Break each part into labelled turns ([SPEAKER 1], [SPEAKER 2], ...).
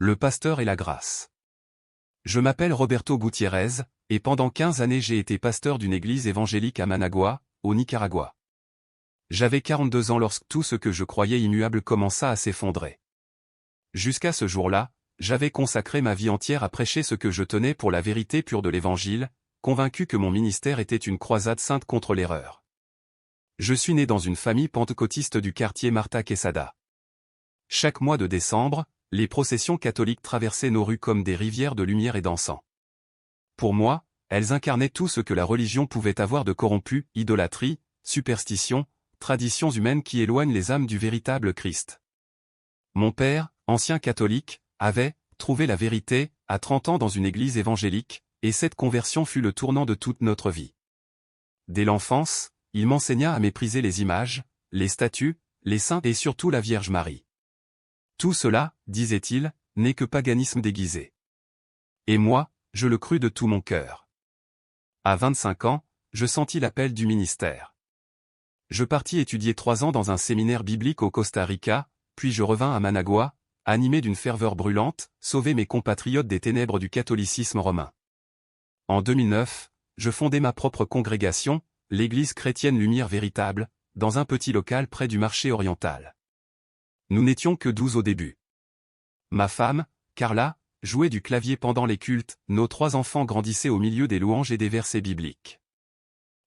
[SPEAKER 1] Le pasteur et la grâce. Je m'appelle Roberto Gutiérrez, et pendant 15 années j'ai été pasteur d'une église évangélique à Managua, au Nicaragua. J'avais 42 ans lorsque tout ce que je croyais immuable commença à s'effondrer. Jusqu'à ce jour-là, j'avais consacré ma vie entière à prêcher ce que je tenais pour la vérité pure de l'Évangile, convaincu que mon ministère était une croisade sainte contre l'erreur. Je suis né dans une famille pentecôtiste du quartier Marta Quesada. Chaque mois de décembre, les processions catholiques traversaient nos rues comme des rivières de lumière et d'encens. Pour moi, elles incarnaient tout ce que la religion pouvait avoir de corrompu, idolâtrie, superstition, traditions humaines qui éloignent les âmes du véritable Christ. Mon père, ancien catholique, avait trouvé la vérité à 30 ans dans une église évangélique, et cette conversion fut le tournant de toute notre vie. Dès l'enfance, il m'enseigna à mépriser les images, les statues, les saints et surtout la Vierge Marie. Tout cela, disait-il, n'est que paganisme déguisé. Et moi, je le crus de tout mon cœur. À 25 ans, je sentis l'appel du ministère. Je partis étudier 3 ans dans un séminaire biblique au Costa Rica, puis je revins à Managua, animé d'une ferveur brûlante, sauver mes compatriotes des ténèbres du catholicisme romain. En 2009, je fondai ma propre congrégation, l'Église chrétienne Lumière Véritable, dans un petit local près du marché oriental. Nous n'étions que 12 au début. Ma femme, Carla, jouait du clavier pendant les cultes, nos 3 enfants grandissaient au milieu des louanges et des versets bibliques.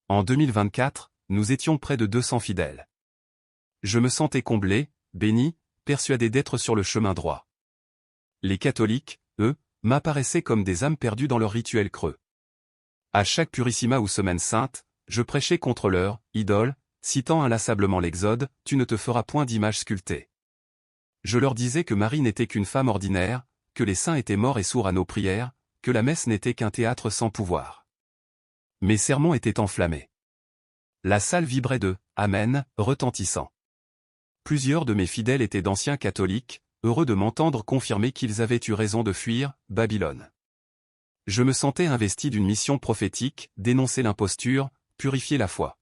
[SPEAKER 1] En 2024, nous étions près de 200 fidèles. Je me sentais comblé, béni, persuadé d'être sur le chemin droit. Les catholiques, eux, m'apparaissaient comme des âmes perdues dans leur rituel creux. À chaque Purissima ou Semaine Sainte, je prêchais contre leur idole, citant inlassablement l'Exode, « Tu ne te feras point d'image sculptée ». Je leur disais que Marie n'était qu'une femme ordinaire, que les saints étaient morts et sourds à nos prières, que la messe n'était qu'un théâtre sans pouvoir. Mes sermons étaient enflammés. La salle vibrait de « Amen » retentissant. Plusieurs de mes fidèles étaient d'anciens catholiques, heureux de m'entendre confirmer qu'ils avaient eu raison de fuir Babylone. Je me sentais investi d'une mission prophétique, dénoncer l'imposture, purifier la foi.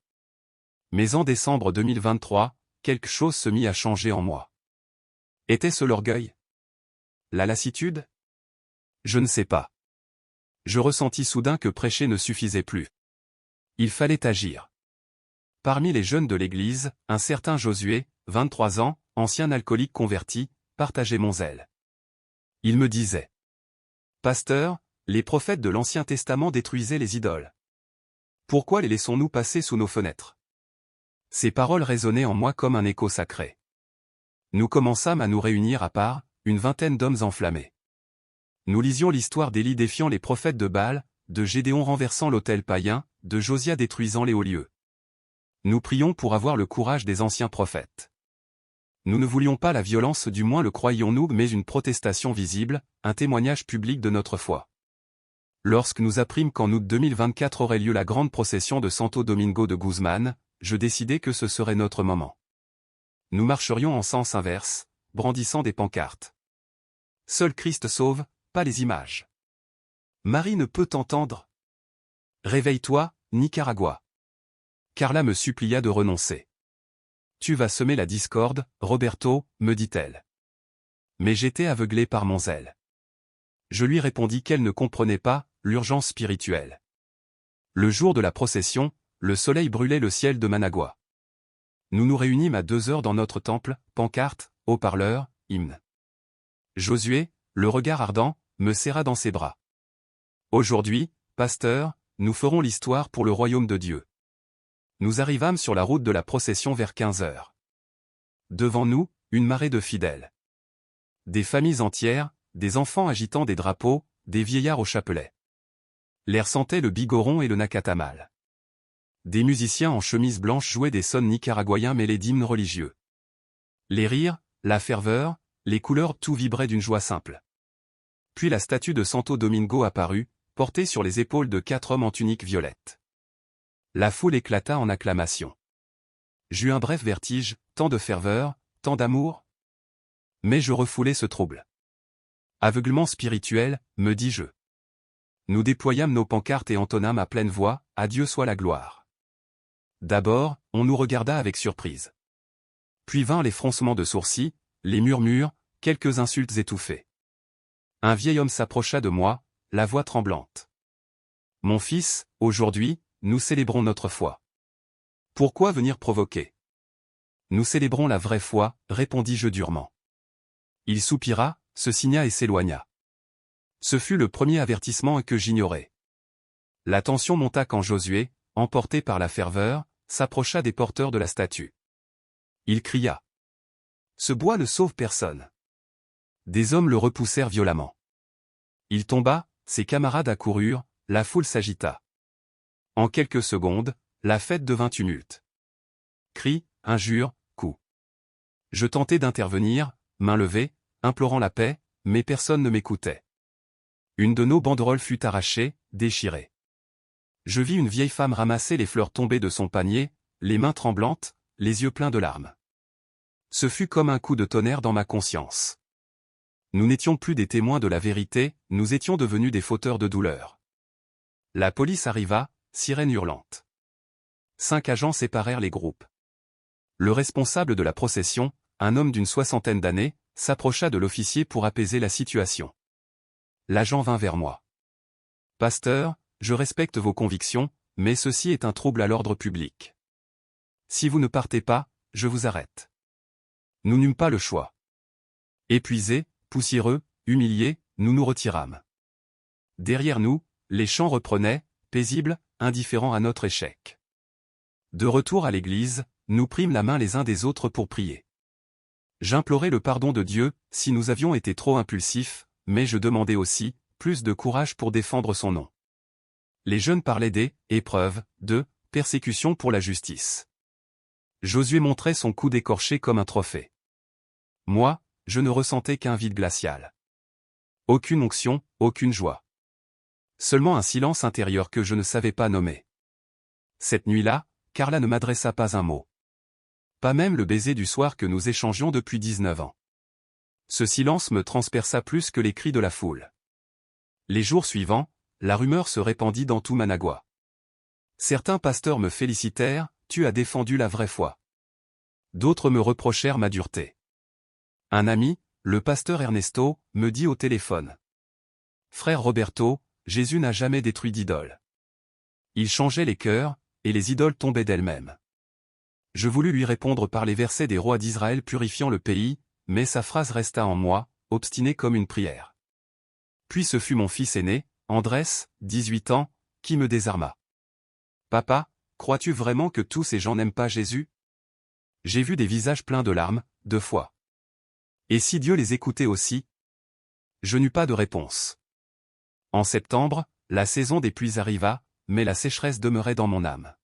[SPEAKER 1] Mais en décembre 2023, quelque chose se mit à changer en moi. Était-ce l'orgueil? La lassitude? Je ne sais pas. Je ressentis soudain que prêcher ne suffisait plus. Il fallait agir. Parmi les jeunes de l'église, un certain Josué, 23 ans, ancien alcoolique converti, partageait mon zèle. Il me disait: « Pasteur, les prophètes de l'Ancien Testament détruisaient les idoles. Pourquoi les laissons-nous passer sous nos fenêtres ?» Ces paroles résonnaient en moi comme un écho sacré. Nous commençâmes à nous réunir à part, une vingtaine d'hommes enflammés. Nous lisions l'histoire d'Élie défiant les prophètes de Baal, de Gédéon renversant l'autel païen, de Josia détruisant les hauts lieux. Nous prions pour avoir le courage des anciens prophètes. Nous ne voulions pas la violence, du moins le croyions-nous, mais une protestation visible, un témoignage public de notre foi. Lorsque nous apprîmes qu'en août 2024 aurait lieu la grande procession de Santo Domingo de Guzmán, je décidai que ce serait notre moment. Nous marcherions en sens inverse, brandissant des pancartes. Seul Christ sauve, pas les images. Marie ne peut t'entendre. Réveille-toi, Nicaragua. Carla me supplia de renoncer. Tu vas semer la discorde, Roberto, me dit-elle. Mais j'étais aveuglé par mon zèle. Je lui répondis qu'elle ne comprenait pas l'urgence spirituelle. Le jour de la procession, le soleil brûlait le ciel de Managua. Nous nous réunîmes à 2 heures dans notre temple, pancarte, haut-parleur, hymne. Josué, le regard ardent, me serra dans ses bras. Aujourd'hui, pasteur, nous ferons l'histoire pour le royaume de Dieu. Nous arrivâmes sur la route de la procession vers 15 heures. Devant nous, une marée de fidèles. Des familles entières, des enfants agitant des drapeaux, des vieillards au chapelet. L'air sentait le bigoron et le nacatamal. Des musiciens en chemise blanche jouaient des sons nicaraguayens mêlés d'hymnes religieux. Les rires, la ferveur, les couleurs, tout vibrait d'une joie simple. Puis la statue de Santo Domingo apparut, portée sur les épaules de 4 hommes en tunique violette. La foule éclata en acclamations. J'eus un bref vertige, tant de ferveur, tant d'amour. Mais je refoulai ce trouble. Aveuglement spirituel, me dis-je. Nous déployâmes nos pancartes et entonnâmes à pleine voix, « À Dieu soit la gloire ». D'abord, on nous regarda avec surprise. Puis vinrent les froncements de sourcils, les murmures, quelques insultes étouffées. Un vieil homme s'approcha de moi, la voix tremblante. « Mon fils, aujourd'hui, nous célébrons notre foi. Pourquoi venir provoquer ? Nous célébrons la vraie foi, répondis-je durement. Il soupira, se signa et s'éloigna. Ce fut le premier avertissement que j'ignorais. La tension monta quand Josué, emporté par la ferveur, s'approcha des porteurs de la statue. Il cria. Ce bois ne sauve personne. Des hommes le repoussèrent violemment. Il tomba, ses camarades accoururent, la foule s'agita. En quelques secondes, la fête devint tumulte. Cris, injures, coups. Je tentai d'intervenir, main levée, implorant la paix, mais personne ne m'écoutait. Une de nos banderoles fut arrachée, déchirée. Je vis une vieille femme ramasser les fleurs tombées de son panier, les mains tremblantes, les yeux pleins de larmes. Ce fut comme un coup de tonnerre dans ma conscience. Nous n'étions plus des témoins de la vérité, nous étions devenus des fauteurs de douleur. La police arriva, sirène hurlante. 5 agents séparèrent les groupes. Le responsable de la procession, un homme d'une 60aine d'années, s'approcha de l'officier pour apaiser la situation. L'agent vint vers moi. « Pasteur, je respecte vos convictions, mais ceci est un trouble à l'ordre public. Si vous ne partez pas, je vous arrête. » Nous n'eûmes pas le choix. Épuisés, poussiéreux, humiliés, nous nous retirâmes. Derrière nous, les chants reprenaient, paisibles, indifférents à notre échec. De retour à l'église, nous prîmes la main les uns des autres pour prier. J'implorais le pardon de Dieu, si nous avions été trop impulsifs, mais je demandais aussi, plus de courage pour défendre son nom. Les jeunes parlaient des épreuves, de persécutions pour la justice. Josué montrait son coude écorché comme un trophée. Moi, je ne ressentais qu'un vide glacial. Aucune onction, aucune joie. Seulement un silence intérieur que je ne savais pas nommer. Cette nuit-là, Carla ne m'adressa pas un mot. Pas même le baiser du soir que nous échangions depuis 19 ans. Ce silence me transperça plus que les cris de la foule. Les jours suivants, la rumeur se répandit dans tout Managua. Certains pasteurs me félicitèrent, « Tu as défendu la vraie foi ». D'autres me reprochèrent ma dureté. Un ami, le pasteur Ernesto, me dit au téléphone. « Frère Roberto, Jésus n'a jamais détruit d'idole. Il changeait les cœurs, et les idoles tombaient d'elles-mêmes. » Je voulus lui répondre par les versets des rois d'Israël purifiant le pays, mais sa phrase resta en moi, obstinée comme une prière. Puis ce fut mon fils aîné, Andrés, 18 ans, qui me désarma. « Papa, crois-tu vraiment que tous ces gens n'aiment pas Jésus ? J'ai vu des visages pleins de larmes, de foi. Et si Dieu les écoutait aussi ? » Je n'eus pas de réponse. En septembre, la saison des pluies arriva, mais la sécheresse demeurait dans mon âme.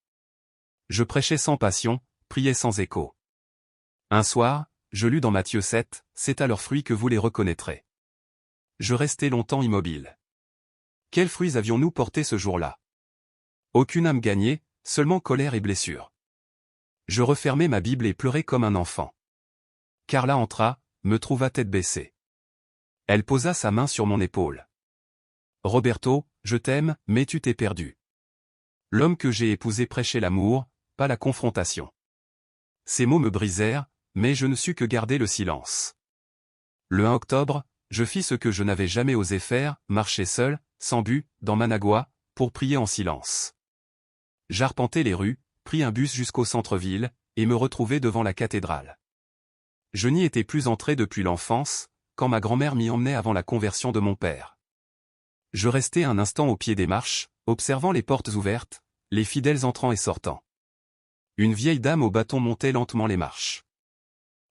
[SPEAKER 1] Je prêchais sans passion, priais sans écho. Un soir, je lus dans Matthieu 7, « C'est à leurs fruits que vous les reconnaîtrez. » Je restai longtemps immobile. Quels fruits avions-nous portés ce jour-là? Aucune âme gagnée, seulement colère et blessure. Je refermai ma Bible et pleurai comme un enfant. Carla entra, me trouva tête baissée. Elle posa sa main sur mon épaule. « Roberto, je t'aime, mais tu t'es perdu. L'homme que j'ai épousé prêchait l'amour, pas la confrontation. » Ces mots me brisèrent, mais je ne sus que garder le silence. Le 1 octobre, je fis ce que je n'avais jamais osé faire, marcher seul, sans but, dans Managua, pour prier en silence. J'arpentai les rues, pris un bus jusqu'au centre-ville, et me retrouvai devant la cathédrale. Je n'y étais plus entré depuis l'enfance, quand ma grand-mère m'y emmenait avant la conversion de mon père. Je restai un instant au pied des marches, observant les portes ouvertes, les fidèles entrant et sortant. Une vieille dame au bâton montait lentement les marches.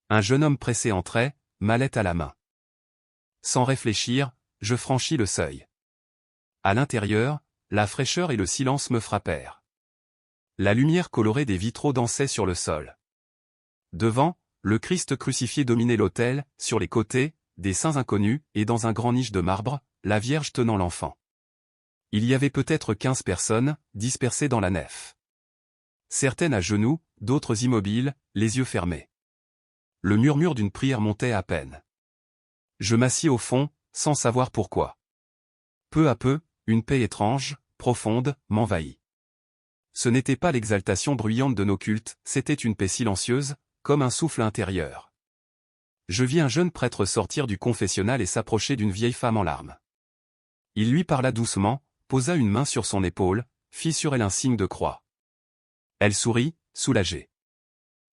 [SPEAKER 1] Un jeune homme pressé entrait, mallette à la main. Sans réfléchir, je franchis le seuil. À l'intérieur, la fraîcheur et le silence me frappèrent. La lumière colorée des vitraux dansait sur le sol. Devant, le Christ crucifié dominait l'autel, sur les côtés, des saints inconnus, et dans un grand niche de marbre, la Vierge tenant l'enfant. Il y avait peut-être 15 personnes, dispersées dans la nef. Certaines à genoux, d'autres immobiles, les yeux fermés. Le murmure d'une prière montait à peine. Je m'assis au fond, sans savoir pourquoi. Peu à peu, une paix étrange, profonde, m'envahit. Ce n'était pas l'exaltation bruyante de nos cultes, c'était une paix silencieuse, comme un souffle intérieur. Je vis un jeune prêtre sortir du confessionnal et s'approcher d'une vieille femme en larmes. Il lui parla doucement, posa une main sur son épaule, fit sur elle un signe de croix. Elle sourit, soulagée.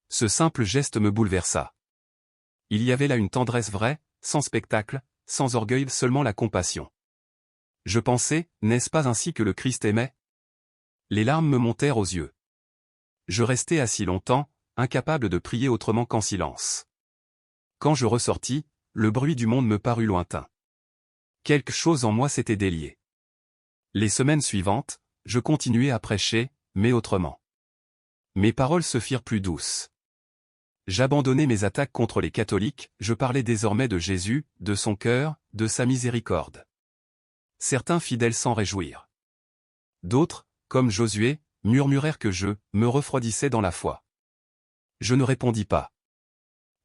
[SPEAKER 1] Ce simple geste me bouleversa. Il y avait là une tendresse vraie, sans spectacle, sans orgueil, seulement la compassion. Je pensais, n'est-ce pas ainsi que le Christ aimait? Les larmes me montèrent aux yeux. Je restai assis longtemps, incapable de prier autrement qu'en silence. Quand je ressortis, le bruit du monde me parut lointain. Quelque chose en moi s'était délié. Les semaines suivantes, je continuai à prêcher, mais autrement. Mes paroles se firent plus douces. J'abandonnai mes attaques contre les catholiques, je parlais désormais de Jésus, de son cœur, de sa miséricorde. Certains fidèles s'en réjouirent. D'autres, comme Josué, murmurèrent que je me refroidissais dans la foi. Je ne répondis pas.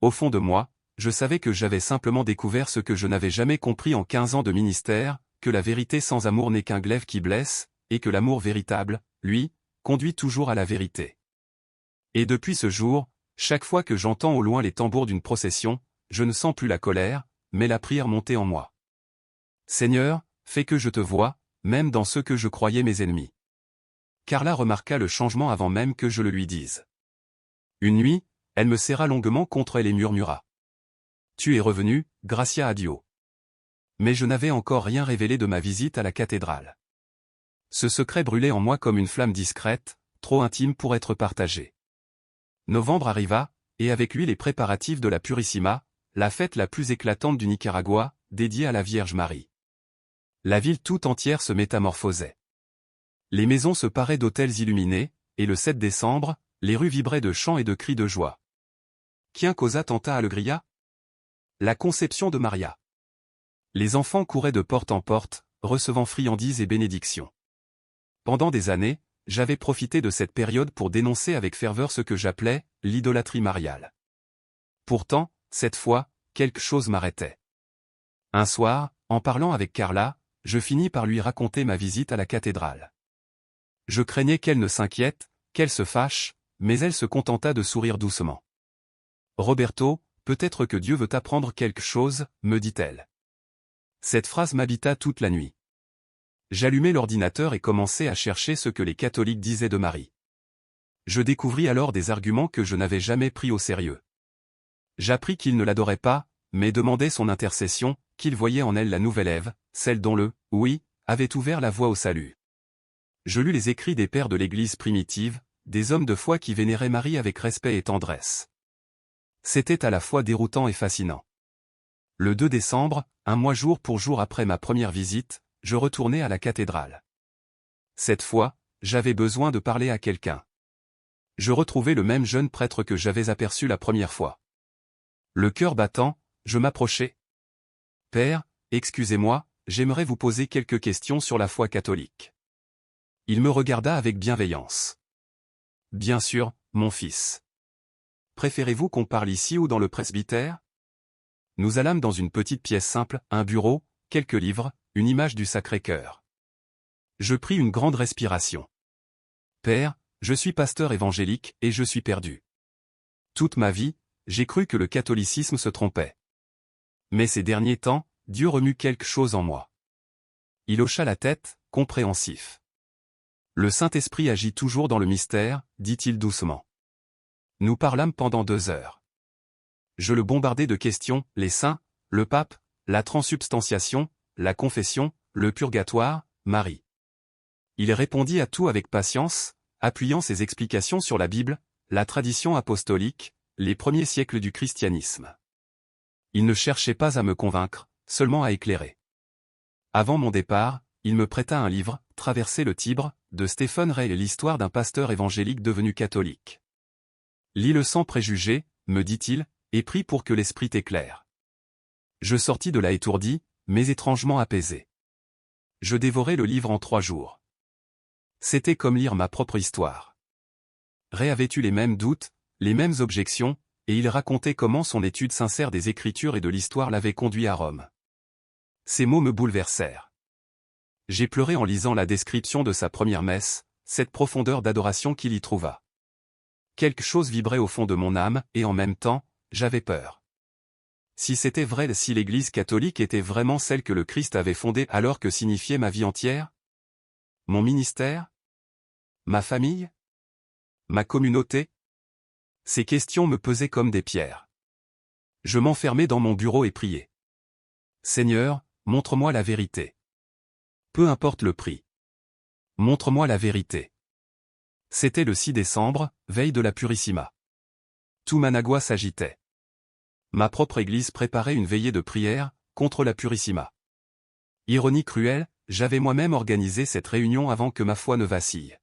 [SPEAKER 1] Au fond de moi, je savais que j'avais simplement découvert ce que je n'avais jamais compris en 15 ans de ministère, que la vérité sans amour n'est qu'un glaive qui blesse, et que l'amour véritable, lui, conduit toujours à la vérité. Et depuis ce jour, chaque fois que j'entends au loin les tambours d'une procession, je ne sens plus la colère, mais la prière monter en moi. Seigneur, fais que je te voie, même dans ceux que je croyais mes ennemis. Carla remarqua le changement avant même que je le lui dise. Une nuit, elle me serra longuement contre elle et murmura. Tu es revenu, gracia a Dio. Mais je n'avais encore rien révélé de ma visite à la cathédrale. Ce secret brûlait en moi comme une flamme discrète, trop intime pour être partagée. Novembre arriva, et avec lui les préparatifs de la Purissima, la fête la plus éclatante du Nicaragua, dédiée à la Vierge Marie. La ville tout entière se métamorphosait. Les maisons se paraient d'autels illuminés, et le 7 décembre, les rues vibraient de chants et de cris de joie. Quien causa tanta alegria? La conception de Maria. Les enfants couraient de porte en porte, recevant friandises et bénédictions. Pendant des années, j'avais profité de cette période pour dénoncer avec ferveur ce que j'appelais l'idolâtrie mariale. Pourtant, cette fois, quelque chose m'arrêtait. Un soir, en parlant avec Carla, je finis par lui raconter ma visite à la cathédrale. Je craignais qu'elle ne s'inquiète, qu'elle se fâche, mais elle se contenta de sourire doucement. Roberto, peut-être que Dieu veut t'apprendre quelque chose, me dit-elle. Cette phrase m'habita toute la nuit. J'allumai l'ordinateur et commençai à chercher ce que les catholiques disaient de Marie. Je découvris alors des arguments que je n'avais jamais pris au sérieux. J'appris qu'ils ne l'adoraient pas, mais demandaient son intercession, qu'ils voyaient en elle la nouvelle Ève, celle dont le « oui » avait ouvert la voie au salut. Je lus les écrits des pères de l'Église primitive, des hommes de foi qui vénéraient Marie avec respect et tendresse. C'était à la fois déroutant et fascinant. Le 2 décembre, un mois jour pour jour après ma première visite, je retournai à la cathédrale. Cette fois, j'avais besoin de parler à quelqu'un. Je retrouvai le même jeune prêtre que j'avais aperçu la première fois. Le cœur battant, je m'approchai. « Père, excusez-moi, j'aimerais vous poser quelques questions sur la foi catholique. » Il me regarda avec bienveillance. « Bien sûr, mon fils. Préférez-vous qu'on parle ici ou dans le presbytère? » Nous allâmes dans une petite pièce simple, un bureau, quelques livres, une image du Sacré-Cœur. Je pris une grande respiration. « Père, je suis pasteur évangélique et je suis perdu. Toute ma vie, j'ai cru que le catholicisme se trompait. Mais ces derniers temps, Dieu remue quelque chose en moi. » Il hocha la tête, compréhensif. « Le Saint-Esprit agit toujours dans le mystère, dit-il doucement. » Nous parlâmes pendant 2 heures. Je le bombardai de questions, les saints, le pape, la transsubstantiation, la confession, le purgatoire, Marie. Il répondit à tout avec patience, appuyant ses explications sur la Bible, la tradition apostolique, les premiers siècles du christianisme. Il ne cherchait pas à me convaincre, seulement à éclairer. Avant mon départ, il me prêta un livre, Traverser le Tibre, de Stephen Ray et l'histoire d'un pasteur évangélique devenu catholique. Lis-le sans préjugés, me dit-il, et prie pour que l'esprit t'éclaire. Je sortis de là étourdi, mais étrangement apaisé. Je dévorai le livre en 3 jours. C'était comme lire ma propre histoire. Ray avait eu les mêmes doutes, les mêmes objections, et il racontait comment son étude sincère des Écritures et de l'histoire l'avait conduit à Rome. Ces mots me bouleversèrent. J'ai pleuré en lisant la description de sa première messe, cette profondeur d'adoration qu'il y trouva. Quelque chose vibrait au fond de mon âme, et en même temps, j'avais peur. Si c'était vrai, si l'Église catholique était vraiment celle que le Christ avait fondée, alors que signifiait ma vie entière? Mon ministère? Ma famille? Ma communauté? Ces questions me pesaient comme des pierres. Je m'enfermais dans mon bureau et priais. Seigneur, montre-moi la vérité. Peu importe le prix. Montre-moi la vérité. C'était le 6 décembre, veille de la Purissima. Tout Managua s'agitait. Ma propre église préparait une veillée de prière, contre la Purissima. Ironie cruelle, j'avais moi-même organisé cette réunion avant que ma foi ne vacille.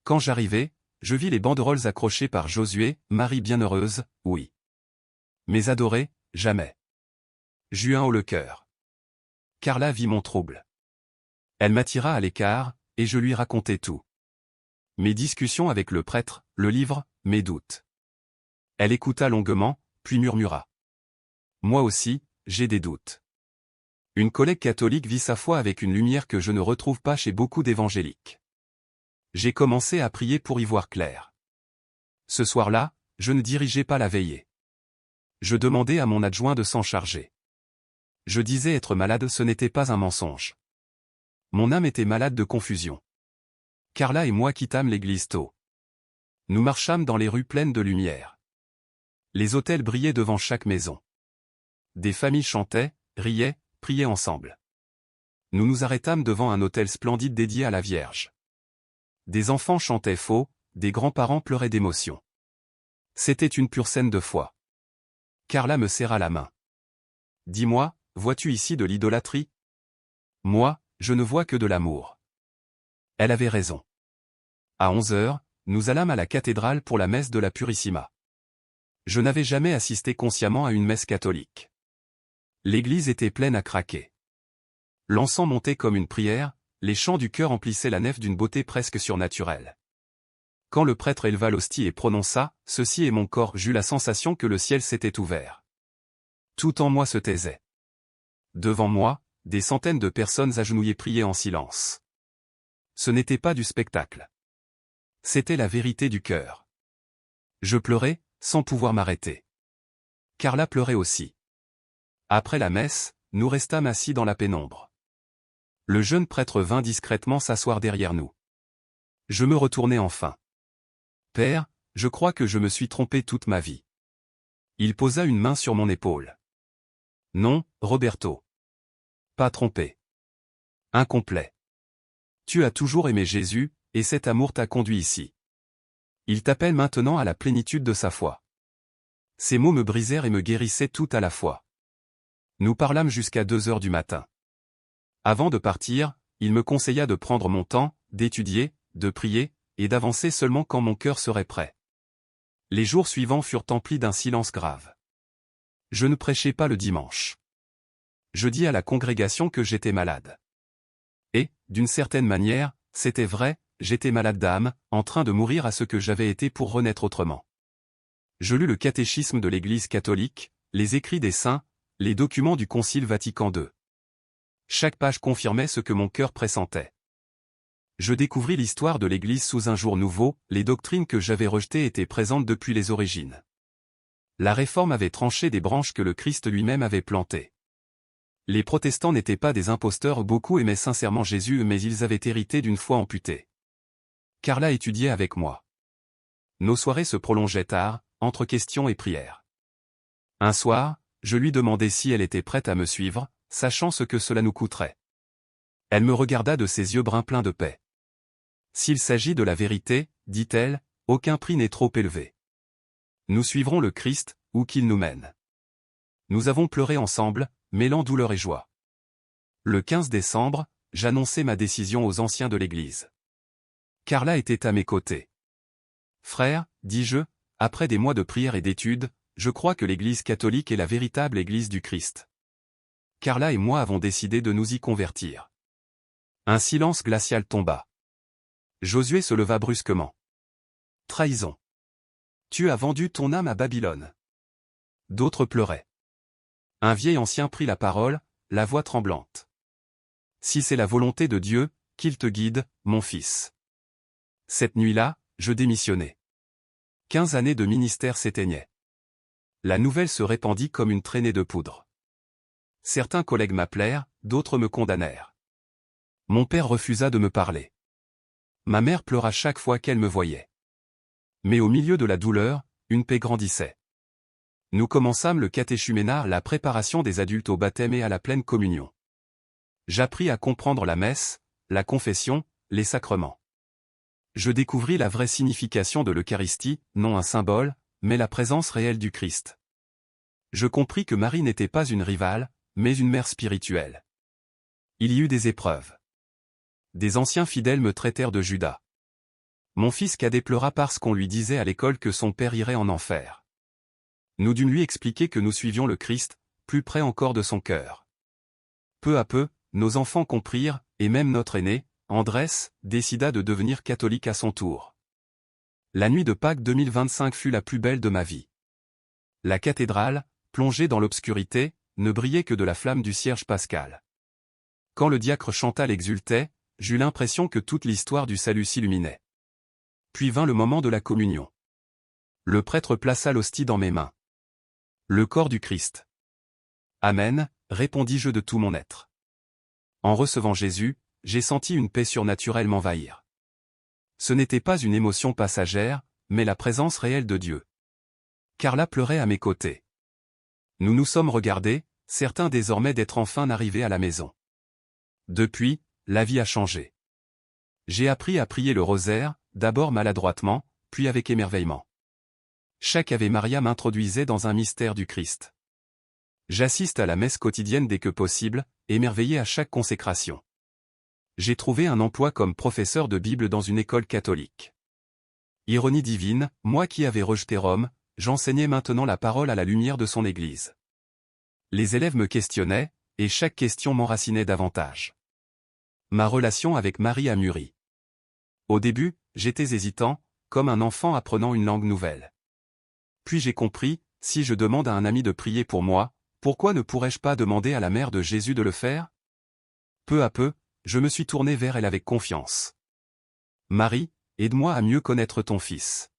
[SPEAKER 1] Quand j'arrivai, je vis les banderoles accrochées par Josué, Marie bienheureuse, oui. Mais adorée, jamais. Juin haut le cœur. Carla vit mon trouble. Elle m'attira à l'écart, et je lui racontai tout. Mes discussions avec le prêtre, le livre, mes doutes. Elle écouta longuement, puis murmura. Moi aussi, j'ai des doutes. Une collègue catholique vit sa foi avec une lumière que je ne retrouve pas chez beaucoup d'évangéliques. J'ai commencé à prier pour y voir clair. Ce soir-là, je ne dirigeais pas la veillée. Je demandais à mon adjoint de s'en charger. Je disais être malade, ce n'était pas un mensonge. Mon âme était malade de confusion. Carla et moi quittâmes l'église tôt. Nous marchâmes dans les rues pleines de lumière. Les autels brillaient devant chaque maison. Des familles chantaient, riaient, priaient ensemble. Nous nous arrêtâmes devant un autel splendide dédié à la Vierge. Des enfants chantaient faux, des grands-parents pleuraient d'émotion. C'était une pure scène de foi. Carla me serra la main. Dis-moi, vois-tu ici de l'idolâtrie? Moi, je ne vois que de l'amour. Elle avait raison. À 11 heures, nous allâmes à la cathédrale pour la messe de la Purissima. Je n'avais jamais assisté consciemment à une messe catholique. L'église était pleine à craquer. L'encens montait comme une prière, les chants du chœur emplissaient la nef d'une beauté presque surnaturelle. Quand le prêtre éleva l'hostie et prononça « Ceci est mon corps », j'eus la sensation que le ciel s'était ouvert. Tout en moi se taisait. Devant moi, des centaines de personnes agenouillées priaient en silence. Ce n'était pas du spectacle. C'était la vérité du cœur. Je pleurais, sans pouvoir m'arrêter. Carla pleurait aussi. Après la messe, nous restâmes assis dans la pénombre. Le jeune prêtre vint discrètement s'asseoir derrière nous. Je me retournai enfin. Père, je crois que je me suis trompé toute ma vie. Il posa une main sur mon épaule. Non, Roberto. Pas trompé. Incomplet. Tu as toujours aimé Jésus, et cet amour t'a conduit ici. Il t'appelle maintenant à la plénitude de sa foi. Ces mots me brisèrent et me guérissaient tout à la fois. Nous parlâmes jusqu'à 2 heures du matin. Avant de partir, il me conseilla de prendre mon temps, d'étudier, de prier, et d'avancer seulement quand mon cœur serait prêt. Les jours suivants furent emplis d'un silence grave. Je ne prêchais pas le dimanche. Je dis à la congrégation que j'étais malade. Et, d'une certaine manière, c'était vrai, j'étais malade d'âme, en train de mourir à ce que j'avais été pour renaître autrement. Je lus le catéchisme de l'Église catholique, les écrits des saints, les documents du Concile Vatican II. Chaque page confirmait ce que mon cœur pressentait. Je découvris l'histoire de l'Église sous un jour nouveau, les doctrines que j'avais rejetées étaient présentes depuis les origines. La Réforme avait tranché des branches que le Christ lui-même avait plantées. Les protestants n'étaient pas des imposteurs, beaucoup aimaient sincèrement Jésus mais ils avaient hérité d'une foi amputée. Carla étudiait avec moi. Nos soirées se prolongeaient tard, entre questions et prières. Un soir, je lui demandai si elle était prête à me suivre, sachant ce que cela nous coûterait. Elle me regarda de ses yeux bruns pleins de paix. S'il s'agit de la vérité, dit-elle, aucun prix n'est trop élevé. Nous suivrons le Christ, où qu'il nous mène. Nous avons pleuré ensemble, mêlant douleur et joie. Le 15 décembre, j'annonçai ma décision aux anciens de l'Église. Carla était à mes côtés. Frère, dis-je, après des mois de prière et d'études, je crois que l'Église catholique est la véritable Église du Christ. Carla et moi avons décidé de nous y convertir. Un silence glacial tomba. Josué se leva brusquement. Trahison. Tu as vendu ton âme à Babylone. D'autres pleuraient. Un vieil ancien prit la parole, la voix tremblante. Si c'est la volonté de Dieu, qu'il te guide, mon fils. Cette nuit-là, je démissionnai. 15 années de ministère s'éteignaient. La nouvelle se répandit comme une traînée de poudre. Certains collègues m'appelèrent, d'autres me condamnèrent. Mon père refusa de me parler. Ma mère pleura chaque fois qu'elle me voyait. Mais au milieu de la douleur, une paix grandissait. Nous commençâmes le catéchuménat, la préparation des adultes au baptême et à la pleine communion. J'appris à comprendre la messe, la confession, les sacrements. Je découvris la vraie signification de l'Eucharistie, non un symbole, mais la présence réelle du Christ. Je compris que Marie n'était pas une rivale, mais une mère spirituelle. Il y eut des épreuves. Des anciens fidèles me traitèrent de Judas. Mon fils cadet pleura parce qu'on lui disait à l'école que son père irait en enfer. Nous dûmes lui expliquer que nous suivions le Christ, plus près encore de son cœur. Peu à peu, nos enfants comprirent, et même notre aîné, Andrés, décida de devenir catholique à son tour. La nuit de Pâques 2025 fut la plus belle de ma vie. La cathédrale, plongée dans l'obscurité, ne brillait que de la flamme du cierge pascal. Quand le diacre Chantal exultait, j'eus l'impression que toute l'histoire du salut s'illuminait. Puis vint le moment de la communion. Le prêtre plaça l'hostie dans mes mains. Le corps du Christ. Amen, répondis-je de tout mon être. En recevant Jésus, j'ai senti une paix surnaturelle m'envahir. Ce n'était pas une émotion passagère, mais la présence réelle de Dieu. Carla pleurait à mes côtés. Nous nous sommes regardés, certains désormais d'être enfin arrivés à la maison. Depuis, la vie a changé. J'ai appris à prier le rosaire, d'abord maladroitement, puis avec émerveillement. Chaque Ave Maria m'introduisait dans un mystère du Christ. J'assiste à la messe quotidienne dès que possible, émerveillé à chaque consécration. J'ai trouvé un emploi comme professeur de Bible dans une école catholique. Ironie divine, moi qui avais rejeté Rome, j'enseignais maintenant la parole à la lumière de son Église. Les élèves me questionnaient, et chaque question m'enracinait davantage. Ma relation avec Marie a mûri. Au début, j'étais hésitant, comme un enfant apprenant une langue nouvelle. Puis j'ai compris, si je demande à un ami de prier pour moi, pourquoi ne pourrais-je pas demander à la mère de Jésus de le faire? Peu à peu, je me suis tourné vers elle avec confiance. Marie, aide-moi à mieux connaître ton fils.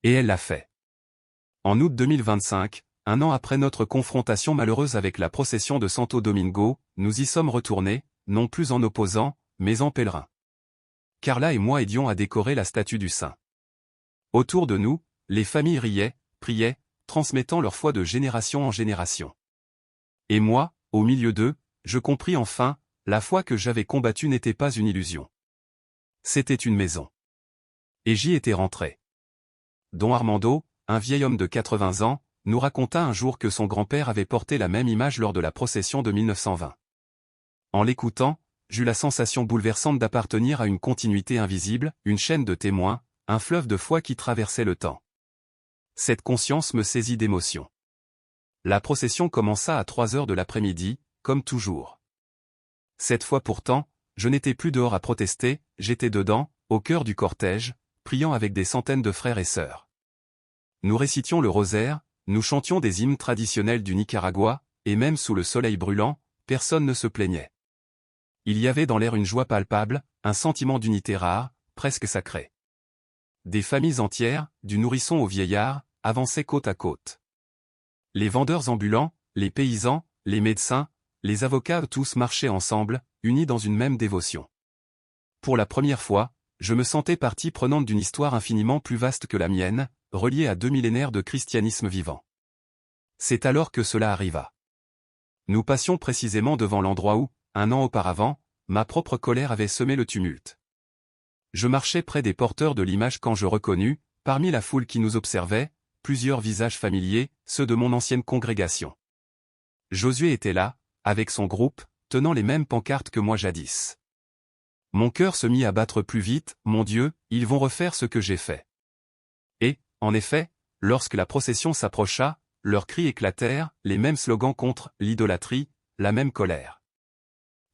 [SPEAKER 1] Et elle l'a fait. En août 2025, un an après notre confrontation malheureuse avec la procession de Santo Domingo, nous y sommes retournés, non plus en opposants, mais en pèlerins. Carla et moi aidions à décorer la statue du saint. Autour de nous, les familles riaient, priaient, transmettant leur foi de génération en génération. Et moi, au milieu d'eux, je compris enfin, la foi que j'avais combattue n'était pas une illusion. C'était une maison. Et j'y étais rentré. Don Armando, un vieil homme de 80 ans, nous raconta un jour que son grand-père avait porté la même image lors de la procession de 1920. En l'écoutant, j'eus la sensation bouleversante d'appartenir à une continuité invisible, une chaîne de témoins, un fleuve de foi qui traversait le temps. Cette conscience me saisit d'émotion. La procession commença à 3 heures de l'après-midi, comme toujours. Cette fois pourtant, je n'étais plus dehors à protester, j'étais dedans, au cœur du cortège, priant avec des centaines de frères et sœurs. Nous récitions le rosaire, nous chantions des hymnes traditionnels du Nicaragua, et même sous le soleil brûlant, personne ne se plaignait. Il y avait dans l'air une joie palpable, un sentiment d'unité rare, presque sacré. Des familles entières, du nourrisson au vieillard, avançaient côte à côte. Les vendeurs ambulants, les paysans, les médecins, les avocats tous marchaient ensemble, unis dans une même dévotion. Pour la première fois, je me sentais partie prenante d'une histoire infiniment plus vaste que la mienne, reliée à 2 millénaires de christianisme vivant. C'est alors que cela arriva. Nous passions précisément devant l'endroit où, un an auparavant, ma propre colère avait semé le tumulte. Je marchais près des porteurs de l'image quand je reconnus, parmi la foule qui nous observait, plusieurs visages familiers, ceux de mon ancienne congrégation. Josué était là, avec son groupe, tenant les mêmes pancartes que moi jadis. Mon cœur se mit à battre plus vite, mon Dieu, ils vont refaire ce que j'ai fait. Et, en effet, lorsque la procession s'approcha, leurs cris éclatèrent, les mêmes slogans contre l'idolâtrie, la même colère.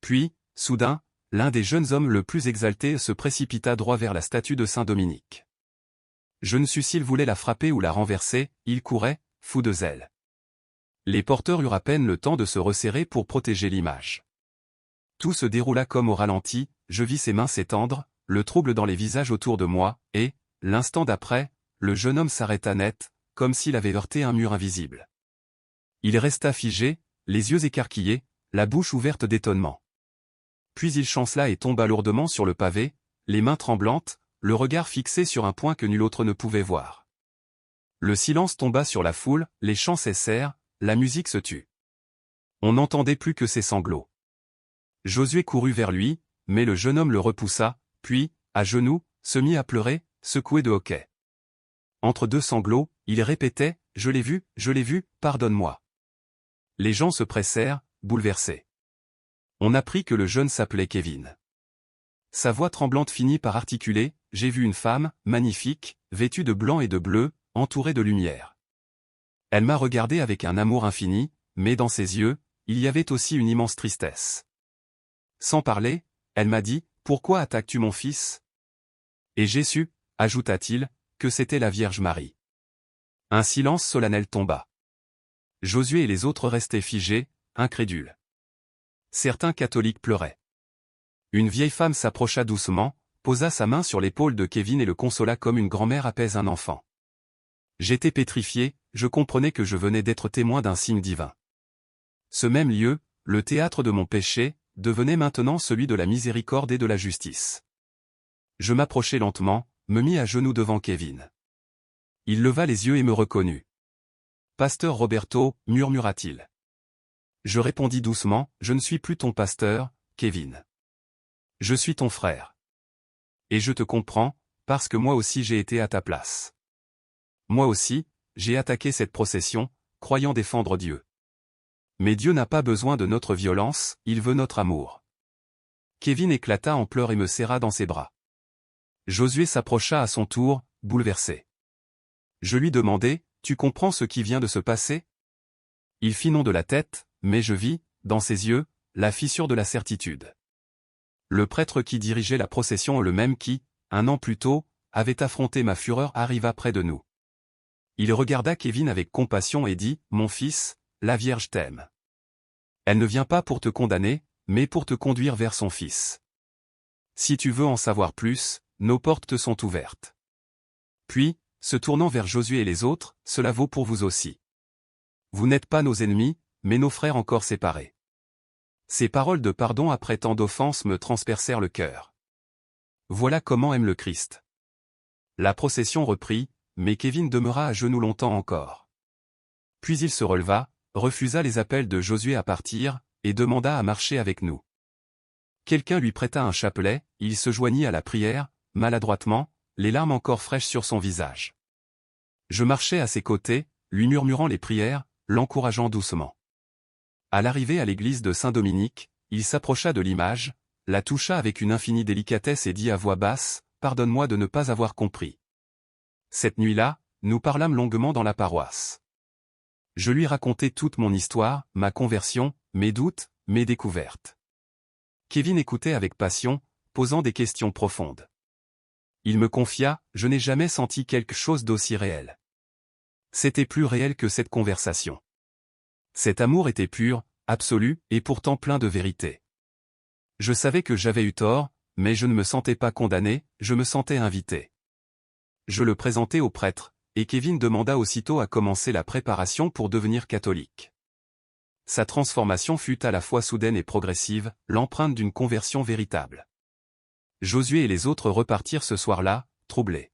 [SPEAKER 1] Puis, soudain, l'un des jeunes hommes le plus exalté se précipita droit vers la statue de Saint Dominique. Je ne sus s'il voulait la frapper ou la renverser, il courait, fou de zèle. Les porteurs eurent à peine le temps de se resserrer pour protéger l'image. Tout se déroula comme au ralenti, je vis ses mains s'étendre, le trouble dans les visages autour de moi, et, l'instant d'après, le jeune homme s'arrêta net, comme s'il avait heurté un mur invisible. Il resta figé, les yeux écarquillés, la bouche ouverte d'étonnement. Puis il chancela et tomba lourdement sur le pavé, les mains tremblantes, le regard fixé sur un point que nul autre ne pouvait voir. Le silence tomba sur la foule, les chants cessèrent, la musique se tut. On n'entendait plus que ses sanglots. Josué courut vers lui, mais le jeune homme le repoussa, puis, à genoux, se mit à pleurer, secoué de hoquets. Entre deux sanglots, il répétait « Je l'ai vu, pardonne-moi ». Les gens se pressèrent, bouleversés. On apprit que le jeune s'appelait Kevin. Sa voix tremblante finit par articuler « J'ai vu une femme, magnifique, vêtue de blanc et de bleu, entourée de lumière. Elle m'a regardé avec un amour infini, mais dans ses yeux, il y avait aussi une immense tristesse. Sans parler, elle m'a dit « Pourquoi attaques-tu mon fils ?» Et j'ai su, ajouta-t-il, que c'était la Vierge Marie. Un silence solennel tomba. Josué et les autres restaient figés, incrédules. Certains catholiques pleuraient. Une vieille femme s'approcha doucement, posa sa main sur l'épaule de Kevin et le consola comme une grand-mère apaise un enfant. J'étais pétrifié, je comprenais que je venais d'être témoin d'un signe divin. Ce même lieu, le théâtre de mon péché, devenait maintenant celui de la miséricorde et de la justice. Je m'approchai lentement, me mis à genoux devant Kevin. Il leva les yeux et me reconnut. « Pasteur Roberto » murmura-t-il. Je répondis doucement, « Je ne suis plus ton pasteur, Kevin. Je suis ton frère. Et je te comprends, parce que moi aussi j'ai été à ta place. Moi aussi, j'ai attaqué cette procession, croyant défendre Dieu. Mais Dieu n'a pas besoin de notre violence, il veut notre amour. » Kevin éclata en pleurs et me serra dans ses bras. Josué s'approcha à son tour, bouleversé. Je lui demandai, « Tu comprends ce qui vient de se passer ?» Il fit non de la tête, mais je vis, dans ses yeux, la fissure de la certitude. Le prêtre qui dirigeait la procession est le même qui, un an plus tôt, avait affronté ma fureur arriva près de nous. Il regarda Kevin avec compassion et dit, « Mon fils, la Vierge t'aime. Elle ne vient pas pour te condamner, mais pour te conduire vers son Fils. Si tu veux en savoir plus, nos portes te sont ouvertes. » Puis, se tournant vers Josué et les autres, « Cela vaut pour vous aussi. Vous n'êtes pas nos ennemis, mais nos frères encore séparés. » Ces paroles de pardon après tant d'offenses me transpercèrent le cœur. Voilà comment aime le Christ. La procession reprit, mais Kevin demeura à genoux longtemps encore. Puis il se releva, refusa les appels de Josué à partir, et demanda à marcher avec nous. Quelqu'un lui prêta un chapelet, il se joignit à la prière, maladroitement, les larmes encore fraîches sur son visage. Je marchais à ses côtés, lui murmurant les prières, l'encourageant doucement. À l'arrivée à l'église de Saint-Dominique, il s'approcha de l'image, la toucha avec une infinie délicatesse et dit à voix basse, « Pardonne-moi de ne pas avoir compris. » Cette nuit-là, nous parlâmes longuement dans la paroisse. Je lui racontai toute mon histoire, ma conversion, mes doutes, mes découvertes. Kevin écoutait avec passion, posant des questions profondes. Il me confia, « Je n'ai jamais senti quelque chose d'aussi réel. » C'était plus réel que cette conversation. Cet amour était pur, absolu, et pourtant plein de vérité. Je savais que j'avais eu tort, mais je ne me sentais pas condamné, je me sentais invité. Je le présentai au prêtre, et Kevin demanda aussitôt à commencer la préparation pour devenir catholique. Sa transformation fut à la fois soudaine et progressive, l'empreinte d'une conversion véritable. Josué et les autres repartirent ce soir-là, troublés.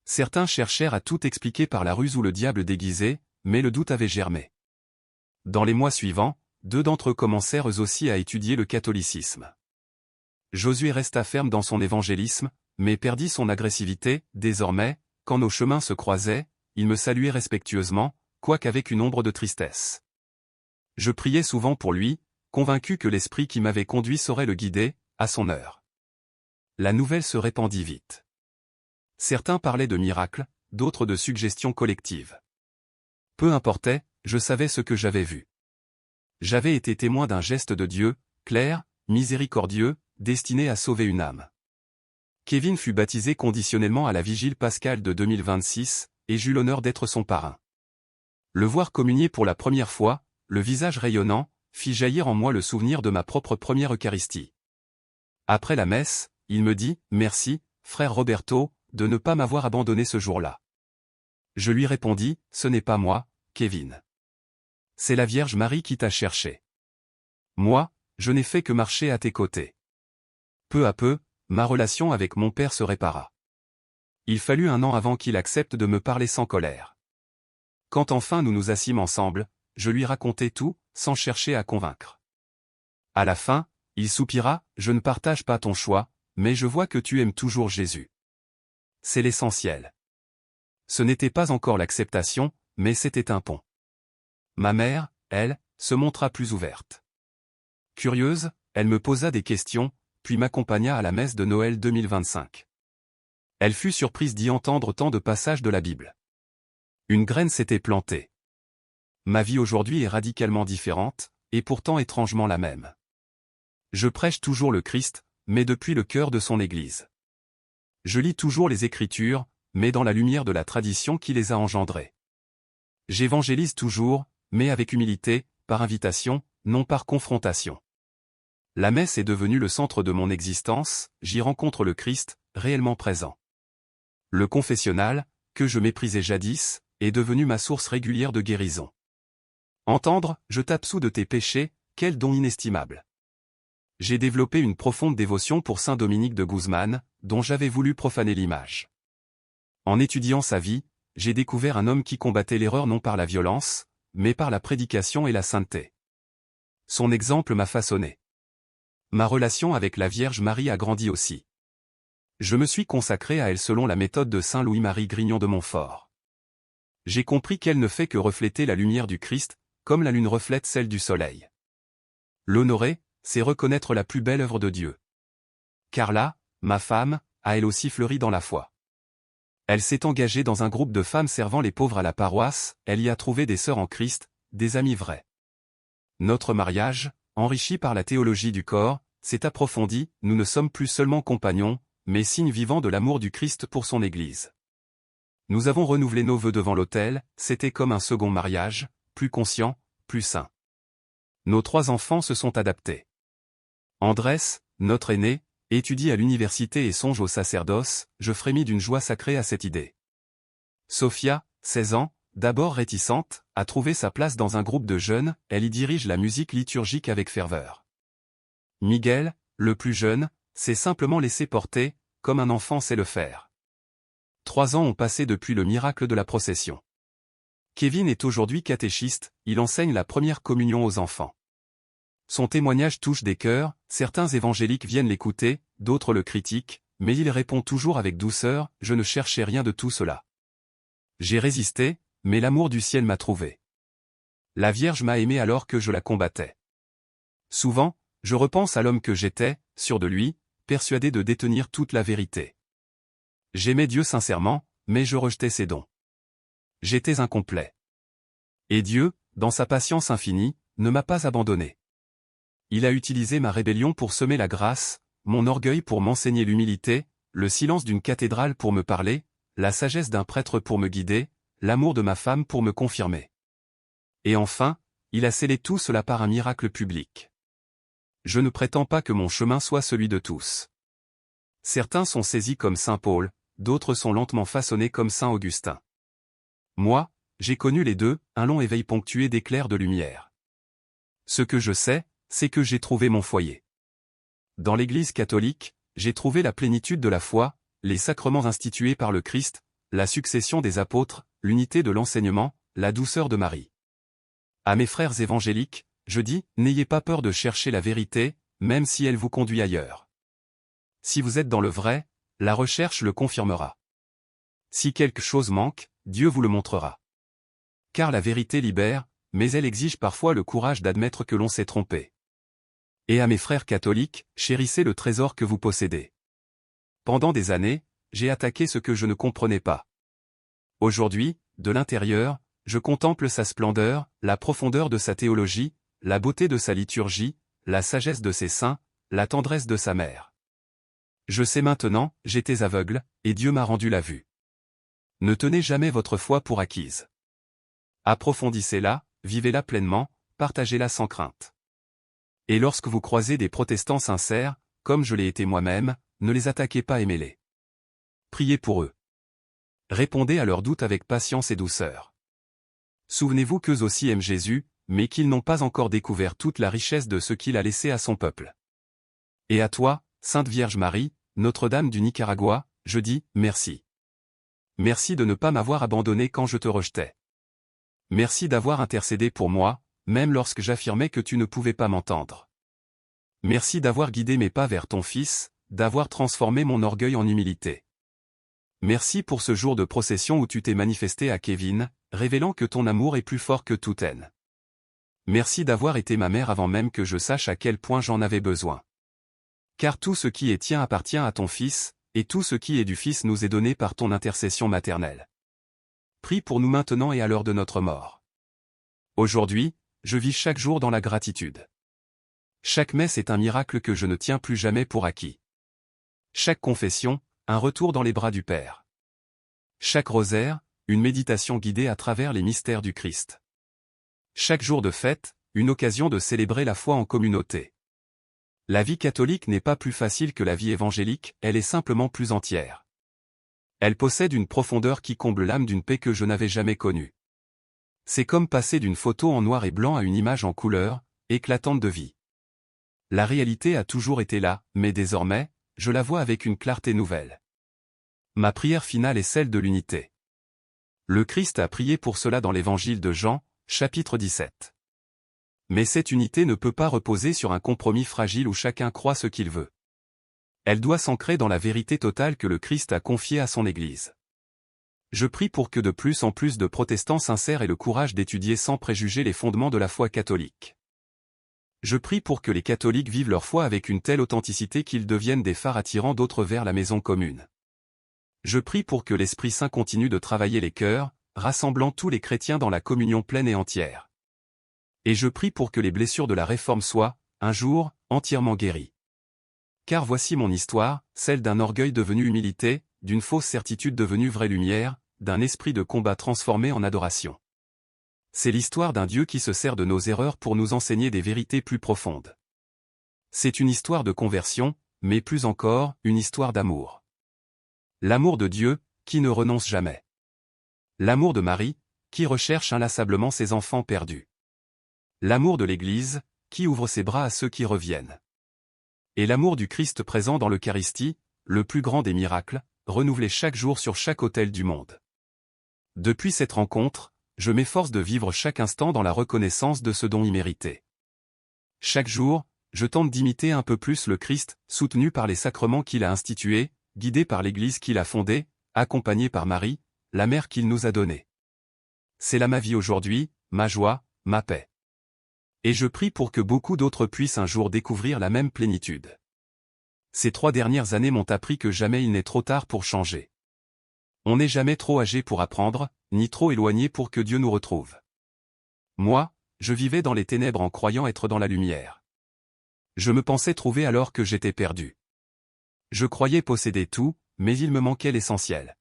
[SPEAKER 1] Certains cherchèrent à tout expliquer par la ruse ou le diable déguisé, mais le doute avait germé. Dans les mois suivants, 2 d'entre eux commencèrent eux aussi à étudier le catholicisme. Josué resta ferme dans son évangélisme, mais perdit son agressivité, désormais, quand nos chemins se croisaient, il me saluait respectueusement, quoiqu'avec une ombre de tristesse. Je priais souvent pour lui, convaincu que l'esprit qui m'avait conduit saurait le guider, à son heure. La nouvelle se répandit vite. Certains parlaient de miracles, d'autres de suggestions collectives. Peu importait, je savais ce que j'avais vu. J'avais été témoin d'un geste de Dieu, clair, miséricordieux, destiné à sauver une âme. Kevin fut baptisé conditionnellement à la vigile pascale de 2026, et j'eus l'honneur d'être son parrain. Le voir communier pour la première fois, le visage rayonnant, fit jaillir en moi le souvenir de ma propre première Eucharistie. Après la messe, il me dit « Merci, frère Roberto, de ne pas m'avoir abandonné ce jour-là. Je lui répondis, ce n'est pas moi, Kevin. C'est la Vierge Marie qui t'a cherché. Moi, je n'ai fait que marcher à tes côtés. Peu à peu, ma relation avec mon père se répara. Il fallut 1 an avant qu'il accepte de me parler sans colère. Quand enfin nous nous assîmes ensemble, je lui racontai tout, sans chercher à convaincre. À la fin, il soupira, je ne partage pas ton choix, mais je vois que tu aimes toujours Jésus. C'est l'essentiel. Ce n'était pas encore l'acceptation, mais c'était un pont. Ma mère, elle, se montra plus ouverte. Curieuse, elle me posa des questions, puis m'accompagna à la messe de Noël 2025. Elle fut surprise d'y entendre tant de passages de la Bible. Une graine s'était plantée. Ma vie aujourd'hui est radicalement différente, et pourtant étrangement la même. Je prêche toujours le Christ, mais depuis le cœur de son Église. Je lis toujours les Écritures, mais dans la lumière de la tradition qui les a engendrées. J'évangélise toujours, mais avec humilité, par invitation, non par confrontation. La messe est devenue le centre de mon existence, j'y rencontre le Christ, réellement présent. Le confessionnal, que je méprisais jadis, est devenu ma source régulière de guérison. Entendre, je t'absous de tes péchés, quel don inestimable. J'ai développé une profonde dévotion pour saint Dominique de Guzman, dont j'avais voulu profaner l'image. En étudiant sa vie, j'ai découvert un homme qui combattait l'erreur non par la violence, mais par la prédication et la sainteté. Son exemple m'a façonné. Ma relation avec la Vierge Marie a grandi aussi. Je me suis consacré à elle selon la méthode de saint Louis-Marie Grignon de Montfort. J'ai compris qu'elle ne fait que refléter la lumière du Christ, comme la lune reflète celle du soleil. L'honorer, c'est reconnaître la plus belle œuvre de Dieu. Carla, ma femme, a elle aussi fleuri dans la foi. Elle s'est engagée dans un groupe de femmes servant les pauvres à la paroisse, elle y a trouvé des sœurs en Christ, des amis vrais. Notre mariage, enrichi par la théologie du corps, s'est approfondi, nous ne sommes plus seulement compagnons, mais signes vivants de l'amour du Christ pour son Église. Nous avons renouvelé nos vœux devant l'autel, c'était comme un second mariage, plus conscient, plus saint. Nos 3 enfants se sont adaptés. Andrés, notre aîné, étudie à l'université et songe au sacerdoce, je frémis d'une joie sacrée à cette idée. Sophia, 16 ans, d'abord réticente, a trouvé sa place dans un groupe de jeunes, elle y dirige la musique liturgique avec ferveur. Miguel, le plus jeune, s'est simplement laissé porter, comme un enfant sait le faire. 3 ans ont passé depuis le miracle de la procession. Kevin est aujourd'hui catéchiste, il enseigne la première communion aux enfants. Son témoignage touche des cœurs, certains évangéliques viennent l'écouter, d'autres le critiquent, mais il répond toujours avec douceur, je ne cherchais rien de tout cela. J'ai résisté, mais l'amour du ciel m'a trouvé. La Vierge m'a aimé alors que je la combattais. Souvent, je repense à l'homme que j'étais, sûr de lui, persuadé de détenir toute la vérité. J'aimais Dieu sincèrement, mais je rejetais ses dons. J'étais incomplet. Et Dieu, dans sa patience infinie, ne m'a pas abandonné. Il a utilisé ma rébellion pour semer la grâce, mon orgueil pour m'enseigner l'humilité, le silence d'une cathédrale pour me parler, la sagesse d'un prêtre pour me guider, l'amour de ma femme pour me confirmer. Et enfin, il a scellé tout cela par un miracle public. Je ne prétends pas que mon chemin soit celui de tous. Certains sont saisis comme saint Paul, d'autres sont lentement façonnés comme saint Augustin. Moi, j'ai connu les deux, un long éveil ponctué d'éclairs de lumière. Ce que je sais, c'est que j'ai trouvé mon foyer. Dans l'Église catholique, j'ai trouvé la plénitude de la foi, les sacrements institués par le Christ, la succession des apôtres, l'unité de l'enseignement, la douceur de Marie. À mes frères évangéliques, je dis, n'ayez pas peur de chercher la vérité, même si elle vous conduit ailleurs. Si vous êtes dans le vrai, la recherche le confirmera. Si quelque chose manque, Dieu vous le montrera. Car la vérité libère, mais elle exige parfois le courage d'admettre que l'on s'est trompé. Et à mes frères catholiques, chérissez le trésor que vous possédez. Pendant des années, j'ai attaqué ce que je ne comprenais pas. Aujourd'hui, de l'intérieur, je contemple sa splendeur, la profondeur de sa théologie, la beauté de sa liturgie, la sagesse de ses saints, la tendresse de sa mère. Je sais maintenant, j'étais aveugle, et Dieu m'a rendu la vue. Ne tenez jamais votre foi pour acquise. Approfondissez-la, vivez-la pleinement, partagez-la sans crainte. Et lorsque vous croisez des protestants sincères, comme je l'ai été moi-même, ne les attaquez pas, aimez-les. Priez pour eux. Répondez à leurs doutes avec patience et douceur. Souvenez-vous qu'eux aussi aiment Jésus, mais qu'ils n'ont pas encore découvert toute la richesse de ce qu'il a laissé à son peuple. Et à toi, Sainte Vierge Marie, Notre-Dame du Nicaragua, je dis merci. Merci de ne pas m'avoir abandonné quand je te rejetais. Merci d'avoir intercédé pour moi, même lorsque j'affirmais que tu ne pouvais pas m'entendre. Merci d'avoir guidé mes pas vers ton Fils, d'avoir transformé mon orgueil en humilité. Merci pour ce jour de procession où tu t'es manifesté à Kevin, révélant que ton amour est plus fort que toute haine. Merci d'avoir été ma mère avant même que je sache à quel point j'en avais besoin. Car tout ce qui est tien appartient à ton Fils, et tout ce qui est du Fils nous est donné par ton intercession maternelle. Prie pour nous maintenant et à l'heure de notre mort. Aujourd'hui, je vis chaque jour dans la gratitude. Chaque messe est un miracle que je ne tiens plus jamais pour acquis. Chaque confession, un retour dans les bras du Père. Chaque rosaire, une méditation guidée à travers les mystères du Christ. Chaque jour de fête, une occasion de célébrer la foi en communauté. La vie catholique n'est pas plus facile que la vie évangélique, elle est simplement plus entière. Elle possède une profondeur qui comble l'âme d'une paix que je n'avais jamais connue. C'est comme passer d'une photo en noir et blanc à une image en couleur, éclatante de vie. La réalité a toujours été là, mais désormais, je la vois avec une clarté nouvelle. Ma prière finale est celle de l'unité. Le Christ a prié pour cela dans l'Évangile de Jean, chapitre 17. Mais cette unité ne peut pas reposer sur un compromis fragile où chacun croit ce qu'il veut. Elle doit s'ancrer dans la vérité totale que le Christ a confiée à son Église. Je prie pour que de plus en plus de protestants sincères aient le courage d'étudier sans préjuger les fondements de la foi catholique. Je prie pour que les catholiques vivent leur foi avec une telle authenticité qu'ils deviennent des phares attirant d'autres vers la maison commune. Je prie pour que l'Esprit Saint continue de travailler les cœurs, rassemblant tous les chrétiens dans la communion pleine et entière. Et je prie pour que les blessures de la Réforme soient, un jour, entièrement guéries. Car voici mon histoire, celle d'un orgueil devenu humilité, d'une fausse certitude devenue vraie lumière, d'un esprit de combat transformé en adoration. C'est l'histoire d'un Dieu qui se sert de nos erreurs pour nous enseigner des vérités plus profondes. C'est une histoire de conversion, mais plus encore, une histoire d'amour. L'amour de Dieu, qui ne renonce jamais. L'amour de Marie, qui recherche inlassablement ses enfants perdus. L'amour de l'Église, qui ouvre ses bras à ceux qui reviennent. Et l'amour du Christ présent dans l'Eucharistie, le plus grand des miracles, renouvelé chaque jour sur chaque autel du monde. Depuis cette rencontre, je m'efforce de vivre chaque instant dans la reconnaissance de ce don immérité. Chaque jour, je tente d'imiter un peu plus le Christ, soutenu par les sacrements qu'il a institués, guidé par l'Église qu'il a fondée, accompagné par Marie, la mère qu'il nous a donnée. C'est là ma vie aujourd'hui, ma joie, ma paix. Et je prie pour que beaucoup d'autres puissent un jour découvrir la même plénitude. Ces 3 dernières années m'ont appris que jamais il n'est trop tard pour changer. On n'est jamais trop âgé pour apprendre, ni trop éloigné pour que Dieu nous retrouve. Moi, je vivais dans les ténèbres en croyant être dans la lumière. Je me pensais trouver alors que j'étais perdu. Je croyais posséder tout, mais il me manquait l'essentiel.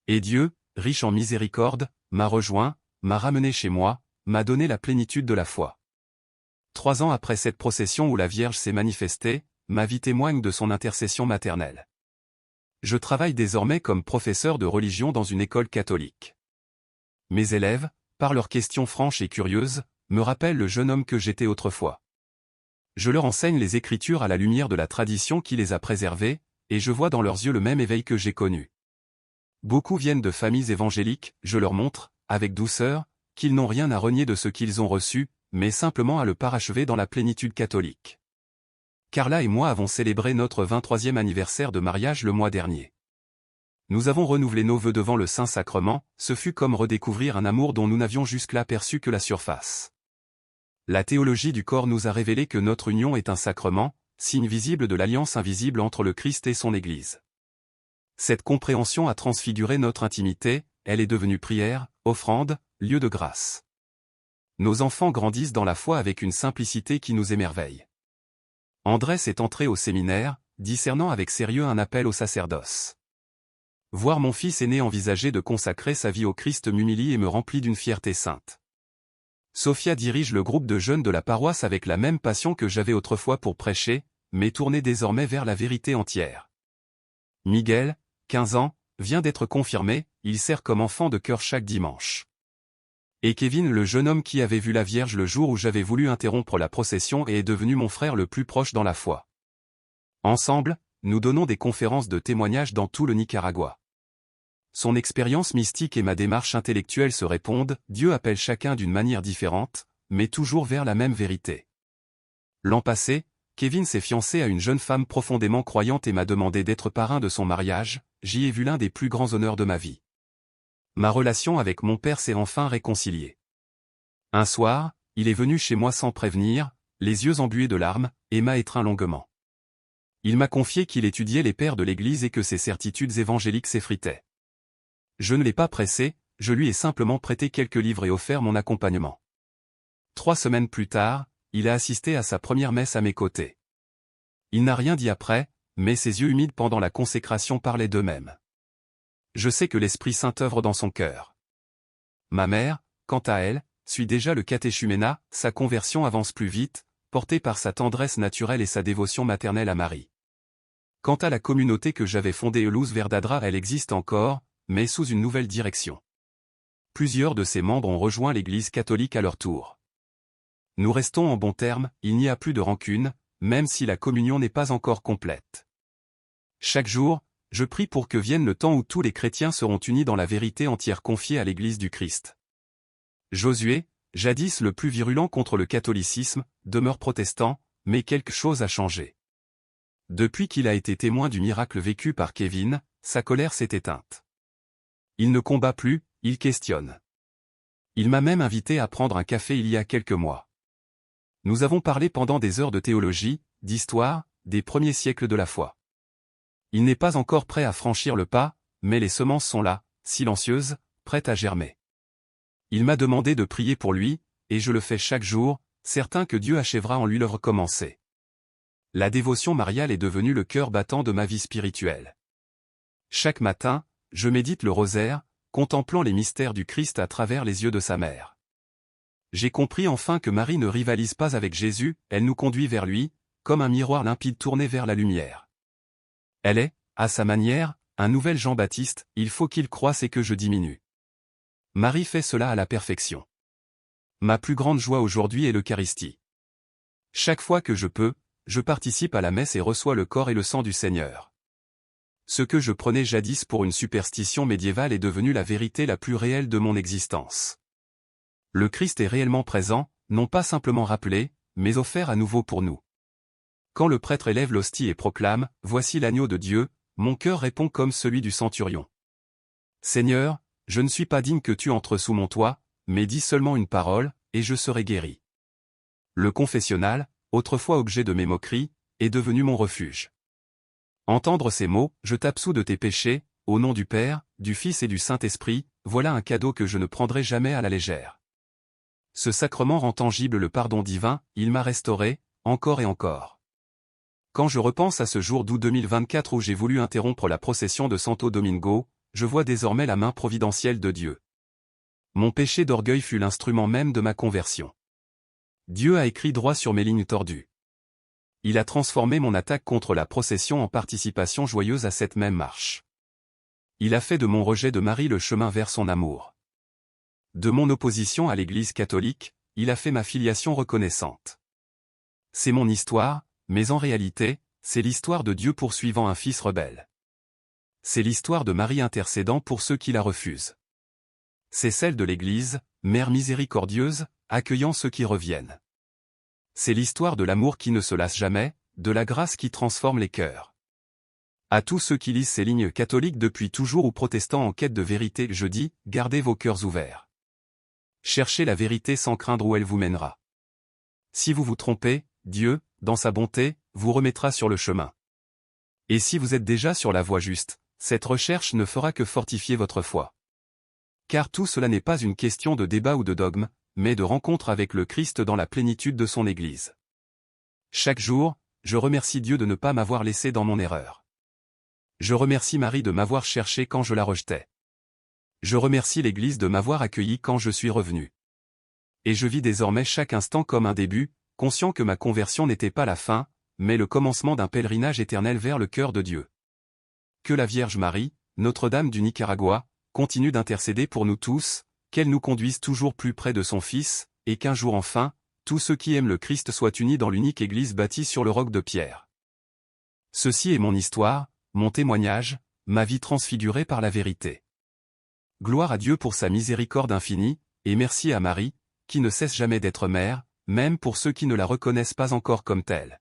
[SPEAKER 1] Et Dieu, riche en miséricorde, m'a rejoint, m'a ramené chez moi, m'a donné la plénitude de la foi. 3 ans après cette procession où la Vierge s'est manifestée, ma vie témoigne de son intercession maternelle. Je travaille désormais comme professeur de religion dans une école catholique. Mes élèves, par leurs questions franches et curieuses, me rappellent le jeune homme que j'étais autrefois. Je leur enseigne les Écritures à la lumière de la tradition qui les a préservées, et je vois dans leurs yeux le même éveil que j'ai connu. Beaucoup viennent de familles évangéliques, je leur montre, avec douceur, qu'ils n'ont rien à renier de ce qu'ils ont reçu, mais simplement à le parachever dans la plénitude catholique. Carla et moi avons célébré notre 23e anniversaire de mariage le mois dernier. Nous avons renouvelé nos vœux devant le Saint-Sacrement, ce fut comme redécouvrir un amour dont nous n'avions jusque-là perçu que la surface. La théologie du corps nous a révélé que notre union est un sacrement, signe visible de l'alliance invisible entre le Christ et son Église. Cette compréhension a transfiguré notre intimité, elle est devenue prière, offrande, lieu de grâce. Nos enfants grandissent dans la foi avec une simplicité qui nous émerveille. Andrés est entré au séminaire, discernant avec sérieux un appel au sacerdoce. Voir mon fils aîné envisager de consacrer sa vie au Christ m'humilie et me remplit d'une fierté sainte. Sophia dirige le groupe de jeunes de la paroisse avec la même passion que j'avais autrefois pour prêcher, mais tournée désormais vers la vérité entière. Miguel, 15 ans, vient d'être confirmé, il sert comme enfant de chœur chaque dimanche. Et Kevin, le jeune homme qui avait vu la Vierge le jour où j'avais voulu interrompre la procession et est devenu mon frère le plus proche dans la foi. Ensemble, nous donnons des conférences de témoignages dans tout le Nicaragua. Son expérience mystique et ma démarche intellectuelle se répondent, Dieu appelle chacun d'une manière différente, mais toujours vers la même vérité. L'an passé, Kevin s'est fiancé à une jeune femme profondément croyante et m'a demandé d'être parrain de son mariage, j'y ai vu l'un des plus grands honneurs de ma vie. Ma relation avec mon père s'est enfin réconciliée. Un soir, il est venu chez moi sans prévenir, les yeux embués de larmes, et m'a étreint longuement. Il m'a confié qu'il étudiait les pères de l'Église et que ses certitudes évangéliques s'effritaient. Je ne l'ai pas pressé, je lui ai simplement prêté quelques livres et offert mon accompagnement. 3 semaines plus tard, il a assisté à sa première messe à mes côtés. Il n'a rien dit après, mais ses yeux humides pendant la consécration parlaient d'eux-mêmes. Je sais que l'Esprit Saint œuvre dans son cœur. Ma mère, quant à elle, suit déjà le catéchuménat, sa conversion avance plus vite, portée par sa tendresse naturelle et sa dévotion maternelle à Marie. Quant à la communauté que j'avais fondée Luz Verdadera, elle existe encore, mais sous une nouvelle direction. Plusieurs de ses membres ont rejoint l'Église catholique à leur tour. Nous restons en bons termes, il n'y a plus de rancune, même si la communion n'est pas encore complète. Chaque jour, je prie pour que vienne le temps où tous les chrétiens seront unis dans la vérité entière confiée à l'Église du Christ. Josué, jadis le plus virulent contre le catholicisme, demeure protestant, mais quelque chose a changé. Depuis qu'il a été témoin du miracle vécu par Kevin, sa colère s'est éteinte. Il ne combat plus, il questionne. Il m'a même invité à prendre un café il y a quelques mois. Nous avons parlé pendant des heures de théologie, d'histoire, des premiers siècles de la foi. Il n'est pas encore prêt à franchir le pas, mais les semences sont là, silencieuses, prêtes à germer. Il m'a demandé de prier pour lui, et je le fais chaque jour, certain que Dieu achèvera en lui l'œuvre commencée. La dévotion mariale est devenue le cœur battant de ma vie spirituelle. Chaque matin, je médite le rosaire, contemplant les mystères du Christ à travers les yeux de sa mère. J'ai compris enfin que Marie ne rivalise pas avec Jésus, elle nous conduit vers lui, comme un miroir limpide tourné vers la lumière. Elle est, à sa manière, un nouvel Jean-Baptiste, il faut qu'il croisse et que je diminue. Marie fait cela à la perfection. Ma plus grande joie aujourd'hui est l'Eucharistie. Chaque fois que je peux, je participe à la messe et reçois le corps et le sang du Seigneur. Ce que je prenais jadis pour une superstition médiévale est devenu la vérité la plus réelle de mon existence. Le Christ est réellement présent, non pas simplement rappelé, mais offert à nouveau pour nous. Quand le prêtre élève l'hostie et proclame « Voici l'agneau de Dieu », mon cœur répond comme celui du centurion. « Seigneur, je ne suis pas digne que tu entres sous mon toit, mais dis seulement une parole, et je serai guéri. » Le confessionnal, autrefois objet de mes moqueries, est devenu mon refuge. Entendre ces mots « Je t'absous de tes péchés, au nom du Père, du Fils et du Saint-Esprit », voilà un cadeau que je ne prendrai jamais à la légère. Ce sacrement rend tangible le pardon divin, il m'a restauré, encore et encore. Quand je repense à ce jour d'août 2024 où j'ai voulu interrompre la procession de Santo Domingo, je vois désormais la main providentielle de Dieu. Mon péché d'orgueil fut l'instrument même de ma conversion. Dieu a écrit droit sur mes lignes tordues. Il a transformé mon attaque contre la procession en participation joyeuse à cette même marche. Il a fait de mon rejet de Marie le chemin vers son amour. De mon opposition à l'Église catholique, il a fait ma filiation reconnaissante. C'est mon histoire, mais en réalité, c'est l'histoire de Dieu poursuivant un fils rebelle. C'est l'histoire de Marie intercédant pour ceux qui la refusent. C'est celle de l'Église, mère miséricordieuse, accueillant ceux qui reviennent. C'est l'histoire de l'amour qui ne se lasse jamais, de la grâce qui transforme les cœurs. À tous ceux qui lisent ces lignes catholiques depuis toujours ou protestants en quête de vérité, je dis, gardez vos cœurs ouverts. Cherchez la vérité sans craindre où elle vous mènera. Si vous vous trompez, Dieu, dans sa bonté, vous remettra sur le chemin. Et si vous êtes déjà sur la voie juste, cette recherche ne fera que fortifier votre foi. Car tout cela n'est pas une question de débat ou de dogme, mais de rencontre avec le Christ dans la plénitude de son Église. Chaque jour, je remercie Dieu de ne pas m'avoir laissé dans mon erreur. Je remercie Marie de m'avoir cherché quand je la rejetais. Je remercie l'Église de m'avoir accueilli quand je suis revenu. Et je vis désormais chaque instant comme un début, conscient que ma conversion n'était pas la fin, mais le commencement d'un pèlerinage éternel vers le cœur de Dieu. Que la Vierge Marie, Notre-Dame du Nicaragua, continue d'intercéder pour nous tous, qu'elle nous conduise toujours plus près de son Fils, et qu'un jour enfin, tous ceux qui aiment le Christ soient unis dans l'unique Église bâtie sur le roc de Pierre. Ceci est mon histoire, mon témoignage, ma vie transfigurée par la vérité. Gloire à Dieu pour sa miséricorde infinie, et merci à Marie, qui ne cesse jamais d'être mère, même pour ceux qui ne la reconnaissent pas encore comme telle.